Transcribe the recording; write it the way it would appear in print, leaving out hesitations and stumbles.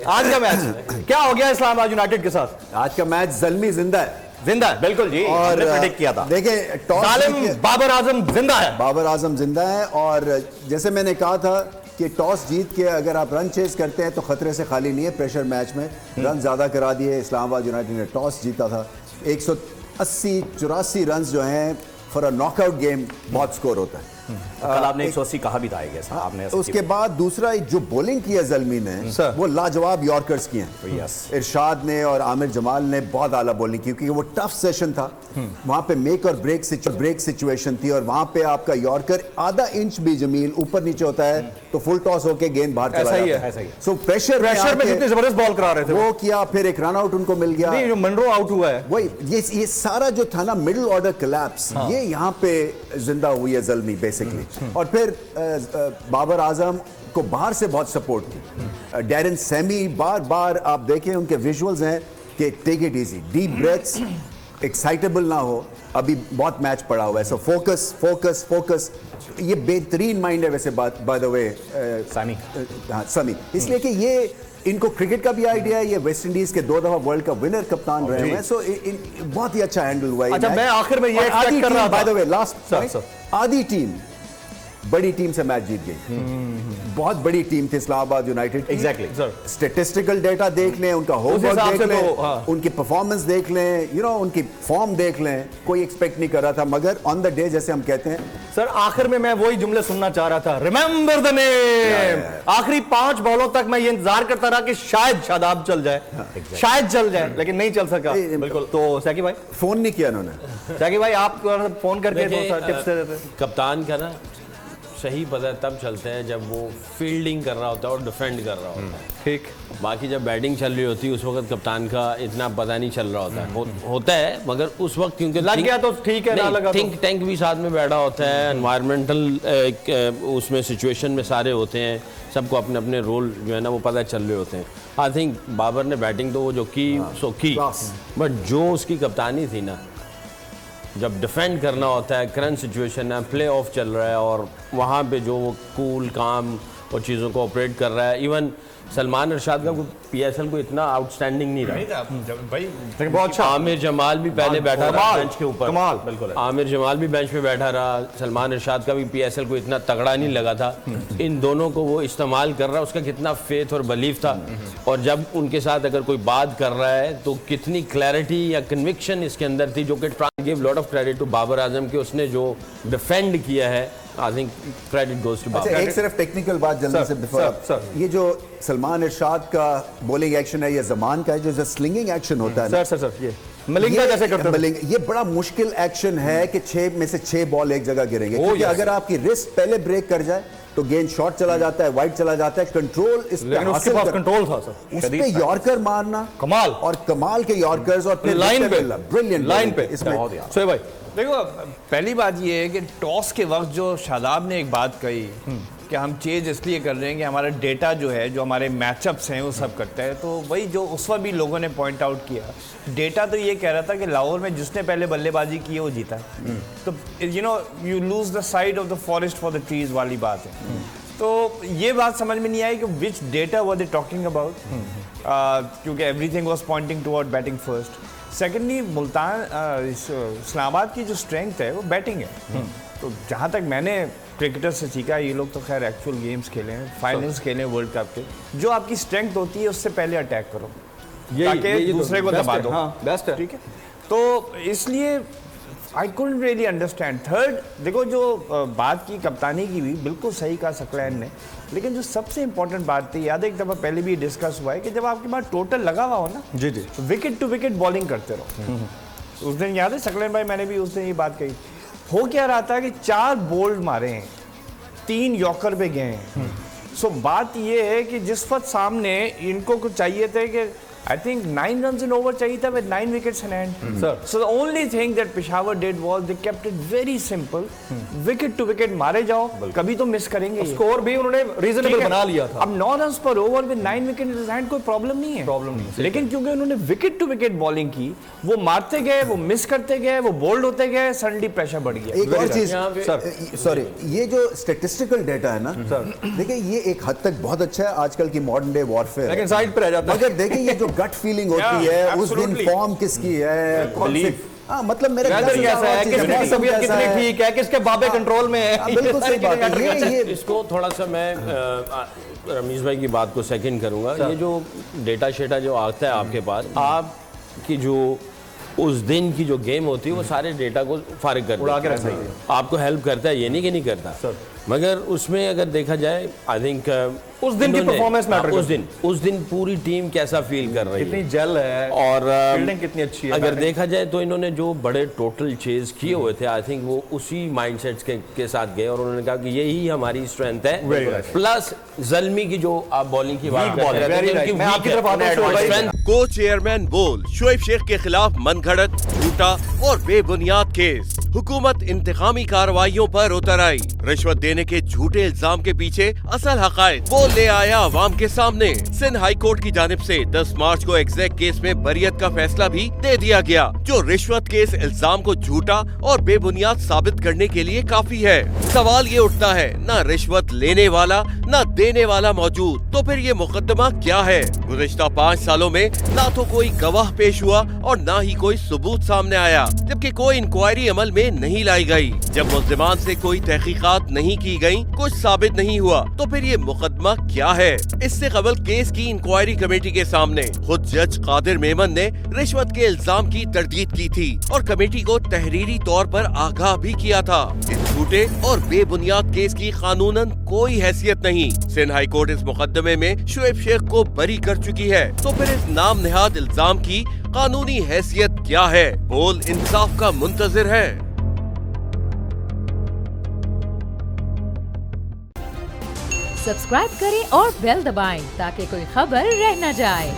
आज का मैच क्या हो गया इस्लामाबाद यूनाइटेड के साथ? आज का मैच ज़ल्मी जिंदा है, जिंदा है, बिल्कुल जी, और प्रेडिक्ट किया था। देखिए बाबर आजम जिंदा है, बाबर आजम जिंदा है। और जैसे मैंने कहा था कि टॉस जीत के अगर आप रन चेज करते हैं तो खतरे से खाली नहीं है। प्रेशर मैच में रन ज्यादा करा दिए, इस्लामाबाद यूनाइटेड ने टॉस जीता था। 180-84 रन जो हैं फॉर अ नॉकआउट गेम बहुत स्कोर होता है। कल आपने 180 कहा भी था, आई गेस आपने। उसके बाद दूसरा जो बॉलिंग की है ज़ल्मी ने, वो लाजवाब यॉर्कर्स की हैं। इरशाद ने और आमिर जमाल ने बहुत आला बॉलिंग की, क्योंकि वो टफ सेशन था। वहां पे मेक और ब्रेक सिचुएशन थी, और वहां पे आपका यॉर्कर आधा इंच भी जमीन ऊपर नीचे होता है तो फुल टॉस होके गेंद बाहर चला जाता है। सो प्रेशर में कितनी जबरदस्त बॉल करा रहे थे वो किया, फिर एक रन आउट उनको मिल गया। जो मनरो आउट हुआ है, वही ये सारा जो था ना मिडिल ऑर्डर कोलैप्स, ये यहाँ पे जिंदा हुई है ज़ल्मी बेसिकली। और फिर बाबर आजम को बाहर से बहुत सपोर्ट की। डैरन सैमी बार बार आप देखें उनके विजुअल्स हैं कि take it easy, deep breaths, excitable ना हो, अभी बहुत मैच पड़ा हुआ है। सो फोकस फोकस फोकस, ये बेहतरीन माइंड है वैसे बाय द वे समी, इसलिए कि ये इनको क्रिकेट का भी आइडिया है। ये वेस्ट इंडीज के 2 दफा वर्ल्ड कप विनर कप्तान रहे हैं। सो बहुत ही अच्छा हैंडल हुआ है। अच्छा, मैं आखिर में ये एक्सपेक्ट कर रहा था, बाय द वे लास्ट आधी टीम बड़ी टीम से मैच जीत गई। बहुत बड़ी टीम थी Islamabad United. Exactly sir, statistical data देख लें, उनका होमवर्क देख लें, उनकी परफॉर्मेंस देख लें, उनकी फॉर्म देख लें, कोई एक्सपेक्ट नहीं कर रहा था। मगर ऑन द डे जैसे हम कहते हैं सर, आखिर में मैं वही जुमले सुनना चाह रहा था, रिमेंबर द नेम। आखिरी 5 बॉलों तक मैं ये इंतजार करता रहा कि शायद शादाब चल जाए, शायद चल जाए, लेकिन नहीं चल सका। बिल्कुल। तो सैकी भाई फोन नहीं किया उन्होंने। सैकी भाई आप फोन करके टिप्स दे देते। कप्तान का ना सही पता तब चलते हैं जब वो फील्डिंग कर रहा होता है और डिफेंड कर रहा होता है। ठीक। बाकी जब बैटिंग चल रही होती है उस वक्त कप्तान का इतना पता नहीं चल रहा होता है। होता है, मगर उस वक्त क्योंकि लग गया तो ठीक है, ना लगा थिंक टैंक भी साथ में बैठा होता है, एनवायरमेंटल उसमें सिचुएशन में सारे होते हैं, सबको अपने अपने रोल जो है ना वो पता चल रहे होते हैं। आई थिंक बाबर ने बैटिंग तो वो जो की सो की, बट जो उसकी कप्तानी थी ना, जब डिफेंड करना होता है, करंट सिचुएशन है, प्ले ऑफ चल रहा है, और वहाँ पे जो वो कूल काम और चीज़ों को ऑपरेट कर रहा है। इवन सलमान इरशाद का पीएसएल को इतना आउटस्टैंडिंग नहीं रहा भाई, बहुत अच्छा। आमिर जमाल भी पहले बैठा रहा बेंच के ऊपर, कमाल, बिल्कुल। आमिर जमाल भी बेंच पे बैठा रहा, सलमान इरशाद का भी पीएसएल को इतना तगड़ा नहीं लगा था। इन दोनों को वो इस्तेमाल कर रहा, उसका कितना फेथ और बिलीफ था, और जब उनके साथ अगर कोई बात कर रहा है तो कितनी क्लैरिटी या कन्विक्शन इसके अंदर थी, जो कि give lot of credit to Babar Azam कि उसने जो डिफेंड किया है। I think credit goes to Babar. एक सिर्फ टेक्निकल बात जल्दी से बिफोर, ये जो सलमान इरशाद का बॉलिंग एक्शन है, ये जमान का है, जो स्लिंगिंग एक्शन होता है। सर ये मलिंगा जैसे करते हैं, ये बड़ा मुश्किल एक्शन है कि 6 में से 6 बॉल एक जगह गिरेंगे, क्योंकि अगर आपकी रिस्ट पहले ब्रेक कर जाए तो गेंद शॉर्ट चला जाता है, वाइड चला जाता है। कंट्रोल इस पे उसके पास कंट्रोल था सर, उस पे यॉर्कर मारना कमाल, और कमाल के यॉर्कर्स, और फिर लाइन पे ब्रिलियंट लाइन पे इसमें। सोए भाई देखो, पहली बात ये है कि टॉस के वक्त जो शादाब ने एक बात कही कि हम चेंज इसलिए कर रहे हैं कि हमारा डेटा जो है, जो हमारे मैचअप्स हैं वो सब करता है, तो वही जो उस वक्त भी लोगों ने पॉइंट आउट किया, डेटा तो ये कह रहा था कि लाहौर में जिसने पहले बल्लेबाजी की है वो जीता। तो you lose the side of the forest for the trees वाली बात है। तो ये बात समझ में नहीं आई कि which data were they talking about, क्योंकि everything was pointing toward batting first. Secondly, Multan Islamabad की जो स्ट्रेंथ है वो बैटिंग है। तो जहाँ तक मैंने क्रिकेटर से सीखा, ये लोग तो खैर एक्चुअल गेम्स खेले हैं, फाइनल्स खेले हैं वर्ल्ड कप के, जो आपकी स्ट्रेंथ होती है उससे पहले अटैक करो ताकि दूसरे को दबा दो। बेस्ट है, ठीक है। तो इसलिए I couldn't really understand. Third, देखो जो बात की कप्तानी की भी बिल्कुल सही कहा सकलैन ने, लेकिन जो सबसे इंपॉर्टेंट बात थी, याद है एक दफ़ा पहले भी डिस्कस हुआ है कि जब आपके पास टोटल लगा हुआ हो ना, जी विकेट टू विकेट बॉलिंग करते रहो। उस दिन याद है सकलैन भाई, मैंने भी उस दिन ये बात कही। हो क्या रहा था कि 4 बोल्ड मारे हैं, 3 यॉर्कर पे गए हैं। सो बात ये है कि जिस वक्त सामने इनको कुछ चाहिए थे कि I think 9 runs in over चाहिए था with 9 wickets in hand. Sir. So the only thing that Peshawar did was they kept it very simple. Wicket to wicket मारे जाओ, कभी तो मिस करेंगे ये. स्कोर भी उन्होंने रीजनेबल बना लिया था. अब 9 runs per over with 9 wickets in his hand कोई प्रॉब्लम नहीं है. प्रॉब्लम नहीं है. लेकिन क्योंकि उन्होंने विकेट टू विकेट बॉलिंग की, वो मारते गए, वो मिस करते गए, वो बोल्ड होते गए, सडनली प्रेशर बढ़ गया. एक और चीज, सर, सॉरी, ये जो स्टैटिस्टिकल डेटा है ना सर, देखिए ये एक हद तक बहुत अच्छा है आजकल की मॉडर्न डे वॉरफेयर, लेकिन साइड पे रह जाता है. मगर देखिए ये जो गट फीलिंग होती है उस दिन absolutely. फॉर्म किसकी है, कौन सी, हाँ मतलब मेरे वेदर कैसा है, किसकी तबीयत कितनी ठीक है, किसके बाबे कंट्रोल में है. बिल्कुल सही बात है. ये इसको थोड़ा सा मैं रमीज भाई की बात को सेकंड करूंगा. ये जो डेटा शेटा जो आता है आपके पास, आपकी जो उस दिन की जो गेम होती है वो सारे डेटा को फारिग कर उड़ा के देता रख है. आपको हेल्प करता है, ये नहीं कि नहीं करता सर. मगर उसमें अगर देखा जाए आई थिंक उस दिन की परफॉर्मेंस मैटर करती है. उस दिन पूरी टीम कैसा फील कर रही कितनी है जेल है और फील्डिंग कितनी अच्छी है. अगर देखा जाए तो इन्होंने जो बड़े टोटल चेज किए हुए थे, आई थिंक वो उसी माइंडसेट के साथ गए और उन्होंने कहा कि यही हमारी स्ट्रेंथ Very है. right. प्लस जल्मी की जो आप बॉलिंग की बात ball है, कर रहे very थे, right. उनकी मैं weak आपकी है, तरफ आता हूं, उन्हें भाई. advanced को चेयरमैन बोल शोएब शेख के खिलाफ मनगढ़ंत, झूठा और बेबुनियाद केस. हुकूमत इंतकामी कार्रवाइयों पर उतर आई. रिश्वत देने के झूठे इल्जाम के पीछे असल हकायक वो ले आया अवाम के सामने. सिंध हाई कोर्ट की जानिब से 10 मार्च को एग्जैक्ट केस में बरियत का फैसला भी दे दिया गया, जो रिश्वत केस इल्जाम को झूठा और बेबुनियाद साबित करने के लिए काफी है. सवाल ये उठता है, ना रिश्वत लेने वाला ना देने वाला मौजूद, तो फिर ये मुकदमा क्या है? गुज़िश्ता 5 सालों में ना तो कोई गवाह पेश हुआ और ना ही कोई सबूत सामने आया, जबकि कोई इंक्वायरी अमल में नहीं लाई गई. जब मुल्जिमान से कोई तहकीकात नहीं की गई, कुछ साबित नहीं हुआ, तो फिर ये मुकदमा क्या है? इससे कबल केस की इंक्वायरी कमेटी के सामने खुद जज कादिर मेमन ने रिश्वत के इल्जाम की तरदीद की थी और कमेटी को तहरीरी तौर पर आगाह भी किया था. इस झूठे और बेबुनियाद केस की कानूनन कोई हैसियत नहीं. सिंध हाई कोर्ट इस मुकदमे में शोएब शेख को बरी कर चुकी है, तो फिर इस नाम नेहाद इल्जाम की कानूनी हैसियत क्या है? बोल इंसाफ का मुंतजिर है. सब्सक्राइब करें और बेल दबाएं ताकि कोई खबर रह न जाए.